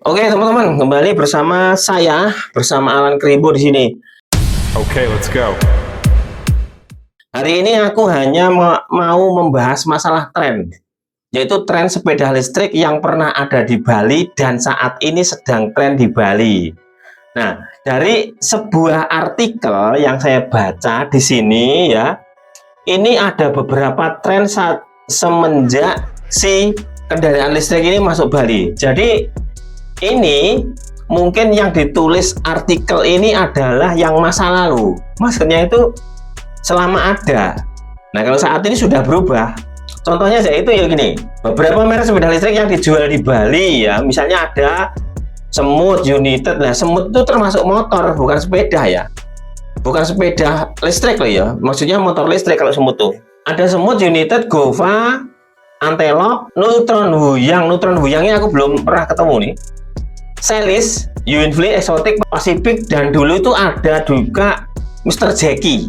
Oke teman-teman, kembali bersama saya, bersama Alan Kribo di sini. Okay, let's go. Hari ini aku hanya mau membahas masalah tren, yaitu tren sepeda listrik yang pernah ada di Bali dan saat ini sedang tren di Bali. Nah, dari sebuah artikel yang saya baca di sini ya, ini ada beberapa tren semenjak si kendaraan listrik ini masuk Bali. Jadi ini mungkin yang ditulis artikel ini adalah yang masa lalu. Maksudnya itu selama ada. Nah, kalau saat ini sudah berubah. Contohnya yaitu ya gini, beberapa merek sepeda listrik yang dijual di Bali ya, misalnya ada Semut United. Nah, Semut itu termasuk motor, bukan sepeda ya. Bukan sepeda listrik loh ya. Maksudnya motor listrik kalau Semut tuh. Ada Semut United, Gova, Antelope, Nutron Huyang. Nutron Huyangnya aku belum pernah ketemu nih. Celis, Uinfly, Exotic, Pacific, dan dulu itu ada juga Mr. Jackie.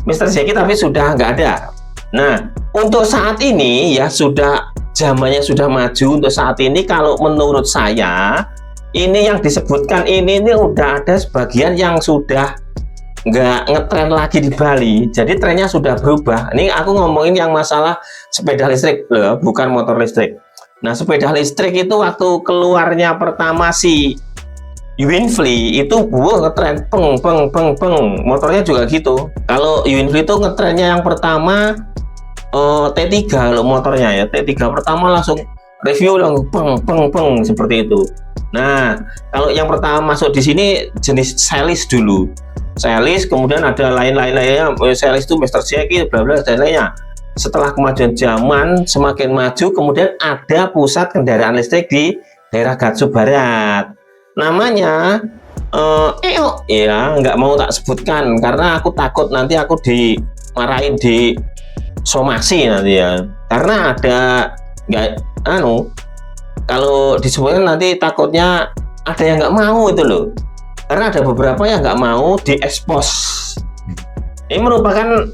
Mr. Jackie tapi sudah nggak ada. Nah, untuk saat ini ya sudah zamannya sudah maju. Untuk saat ini kalau menurut saya ini yang disebutkan ini udah ada sebagian yang sudah nggak ngetren lagi di Bali. Jadi trennya sudah berubah. Ini aku ngomongin yang masalah sepeda listrik loh, bukan motor listrik. Nah, sepeda listrik itu waktu keluarnya pertama si Uinfly itu ngetren peng. Motornya juga gitu. Kalau Uinfly itu ngetrennya yang pertama T3 loh motornya ya. T3 pertama langsung review langsung peng seperti itu. Nah, kalau yang pertama masuk di sini jenis Celis dulu. Celis, kemudian ada lainnya. Celis itu Mr. Jackie, bla bla dan lainnya. Setelah kemajuan zaman semakin maju, kemudian ada pusat kendaraan listrik di daerah Gatsu Barat. Namanya ya nggak mau tak sebutkan karena aku takut nanti aku dimarahin di somasi nanti ya. Karena ada kalau disebutkan nanti takutnya ada yang nggak mau itu loh. Karena ada beberapa yang nggak mau diekspos. Ini merupakan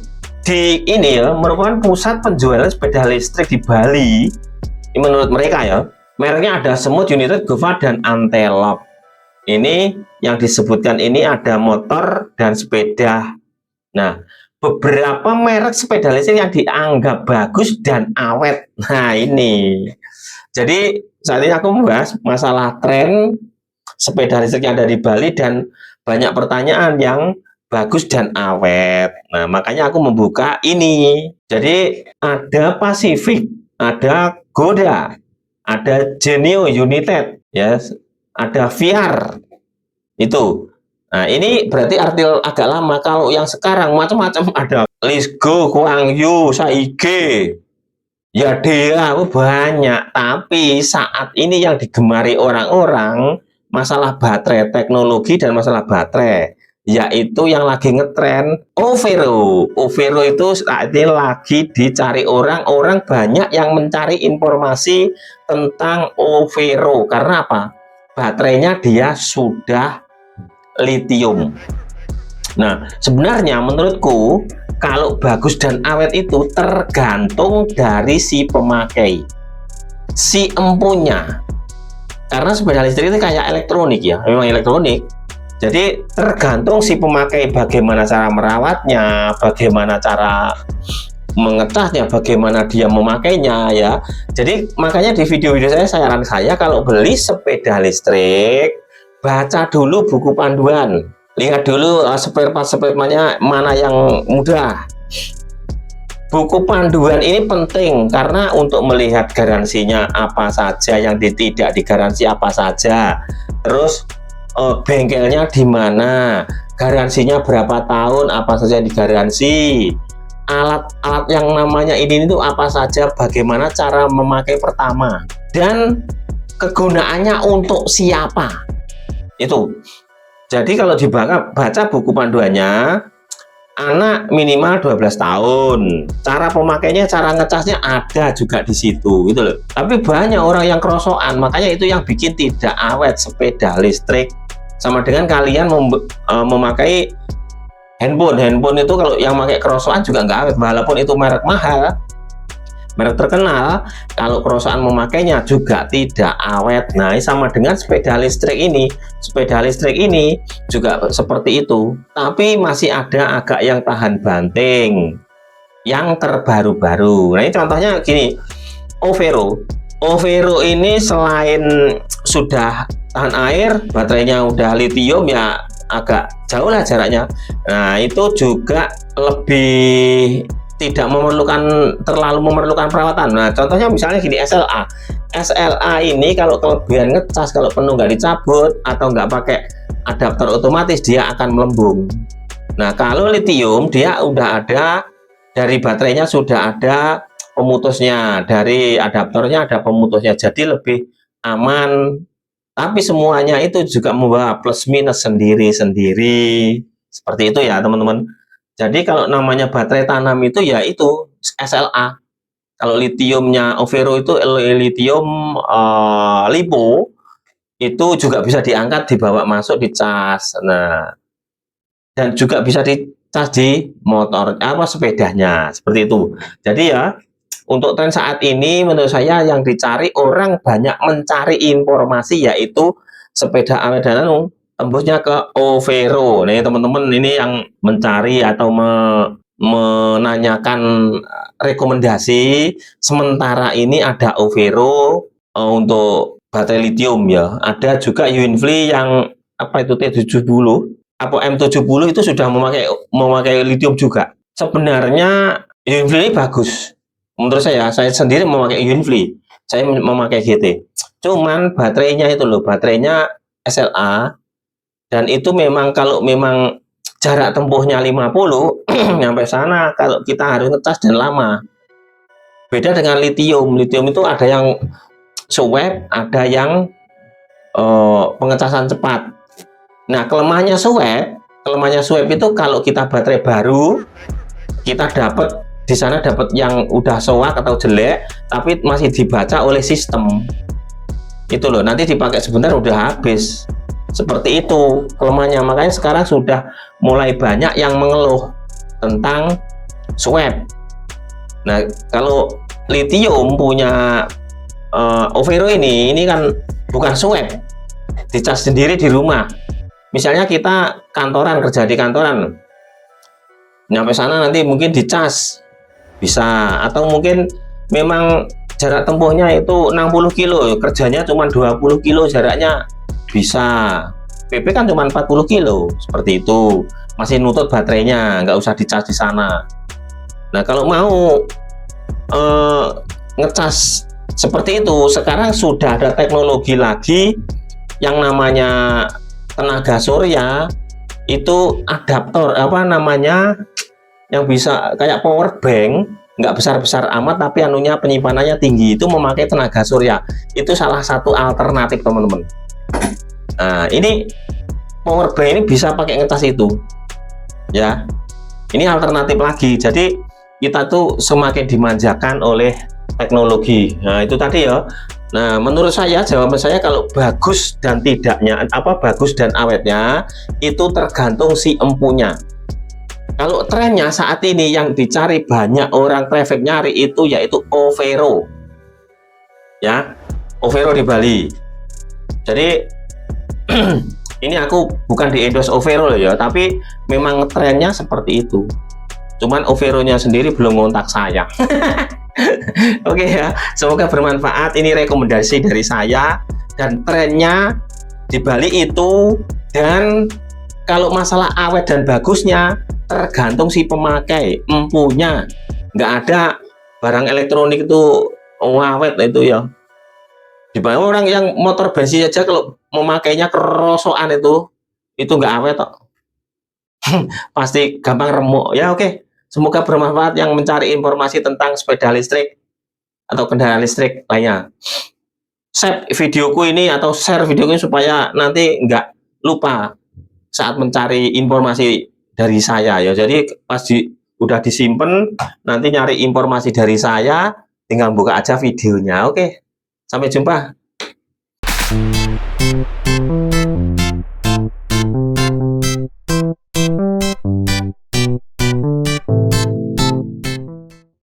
merupakan pusat penjualan sepeda listrik di Bali. Ini menurut mereka ya. Mereknya ada Semut, United, Gova, dan Antelope. Ini yang disebutkan ini ada motor dan sepeda. Nah, beberapa merek sepeda listrik yang dianggap bagus dan awet. Nah, ini. Jadi saat ini aku membahas masalah tren sepeda listrik yang ada di Bali dan banyak pertanyaan yang bagus dan awet. Nah, makanya aku membuka ini. Jadi ada Pacific, ada Goda, ada Genio United, ya, ada VR. Itu. Nah, ini berarti artikel agak lama. Kalau yang sekarang macam-macam ada Lisgo, Kuangyu, Saige. Ya dia banyak, tapi saat ini yang digemari orang-orang masalah baterai, teknologi dan masalah baterai, yaitu yang lagi ngetren Overo. Overo itu saat ini lagi dicari orang banyak yang mencari informasi tentang Overo. Karena apa? Baterainya dia sudah lithium. Nah, sebenarnya menurutku kalau bagus dan awet itu tergantung dari si pemakai, si empunya. Karena sepeda listrik itu kayak elektronik ya, memang elektronik. Jadi tergantung si pemakai bagaimana cara merawatnya, bagaimana cara mengecasnya, bagaimana dia memakainya ya. Jadi makanya di video-video saya saran saya kalau beli sepeda listrik, baca dulu buku panduan. Lihat dulu spare part-nya mana yang mudah. Buku panduan ini penting karena untuk melihat garansinya apa saja, yang tidak digaransi apa saja. Terus bengkelnya di mana, garansinya berapa tahun, apa saja yang digaransi. Alat-alat yang namanya ini itu apa saja, bagaimana cara memakai pertama, dan kegunaannya untuk siapa. Itu. Jadi kalau baca buku panduannya, anak minimal 12 tahun. Cara pemakainya, cara ngecasnya ada juga di situ gitu loh. Tapi banyak orang yang kerosokan, makanya itu yang bikin tidak awet sepeda listrik. Sama dengan kalian memakai handphone itu kalau yang pakai kerosokan juga nggak awet, walaupun itu merek mahal. merek terkenal, kalau perusahaan memakainya juga tidak awet. Nah, sama dengan sepeda listrik ini. Sepeda listrik ini juga seperti itu, tapi masih ada agak yang tahan banting, yang terbaru-baru. Nah, ini contohnya gini, Overo. Overo ini selain sudah tahan air, baterainya udah lithium ya, agak jauh lah jaraknya. Nah, itu juga lebih tidak terlalu memerlukan perawatan. Nah, contohnya misalnya gini, SLA. SLA ini kalau kelebihan ngecas, kalau penuh nggak dicabut atau nggak pakai adapter otomatis, dia akan melembung. Nah, kalau lithium dia udah ada dari baterainya, sudah ada pemutusnya, dari adaptornya ada pemutusnya, jadi lebih aman. Tapi semuanya itu juga membawa plus minus sendiri-sendiri. Seperti itu ya, teman-teman. Jadi kalau namanya baterai tanam itu ya itu SLA. Kalau lithiumnya Overo itu lithium lipo, itu juga bisa diangkat, dibawa masuk, dicas. Nah, dan juga bisa dicas di motor sepedanya, seperti itu. Jadi ya, untuk tren saat ini menurut saya yang dicari, orang banyak mencari informasi yaitu sepeda awet dan tembusnya ke Overo. Nih teman-teman, ini yang mencari atau menanyakan rekomendasi. Sementara ini ada Overo untuk baterai lithium ya. Ada juga Yunfli yang apa itu T70 apa M70 itu sudah memakai lithium juga. Sebenarnya Yunfli ini bagus. Menurut saya sendiri memakai Yunfli. Saya memakai GT. Cuman baterainya itu loh, baterainya SLA. Dan itu memang kalau memang jarak tempuhnya 50 sampai sana, kalau kita harus ngecas dan lama. Beda dengan lithium. Lithium itu ada yang swab, ada yang pengecasan cepat. Nah, kelemahannya swab itu kalau kita baterai baru, kita dapat di sana dapat yang udah soak atau jelek, tapi masih dibaca oleh sistem. Itu loh, nanti dipakai sebentar udah habis. Seperti itu kelemahannya. Makanya sekarang sudah mulai banyak yang mengeluh tentang swab. Nah, kalau lithium punya Overo ini kan bukan swab, dicas sendiri di rumah. Misalnya kita kantoran, kerja di kantoran, nyampe sana nanti mungkin dicas bisa, atau mungkin memang jarak tempuhnya itu 60 kilo, kerjanya cuma 20 kilo jaraknya, bisa. PP kan cuma 40 kilo, seperti itu, masih nutut baterainya, nggak usah dicas di sana. Nah, kalau mau ngecas seperti itu, sekarang sudah ada teknologi lagi yang namanya tenaga surya. Itu adaptor yang bisa kayak power bank, nggak besar-besar amat tapi penyimpanannya tinggi, itu memakai tenaga surya. Itu salah satu alternatif, teman-teman. Nah, ini power bank ini bisa pakai ngecas itu ya, ini alternatif lagi. Jadi kita tuh semakin dimanjakan oleh teknologi. Nah, itu tadi ya. Nah, menurut saya, jawaban saya kalau bagus dan tidaknya, bagus dan awetnya itu tergantung si empunya. Kalau trennya saat ini yang dicari banyak orang, traffic nyari itu yaitu Overo. Ya, Overo di Bali. Jadi ini aku bukan di endorse Overo loh ya, tapi memang trennya seperti itu. Cuman Overo-nya sendiri belum ngontak saya. Oke ya, semoga bermanfaat. Ini rekomendasi dari saya, dan trennya di Bali itu. Dan kalau masalah awet dan bagusnya tergantung si pemakai, empunya. Nggak ada barang elektronik itu awet itu ya. Dibanding orang yang motor bensin aja kalau memakainya kerosokan itu nggak awet kok. Pasti gampang remuk ya. Oke, semoga bermanfaat yang mencari informasi tentang sepeda listrik atau kendaraan listrik lainnya. Save videoku ini atau share videoku ini supaya nanti nggak lupa saat mencari informasi dari saya ya. Jadi udah disimpan, nanti nyari informasi dari saya tinggal buka aja videonya. Oke, sampai jumpa.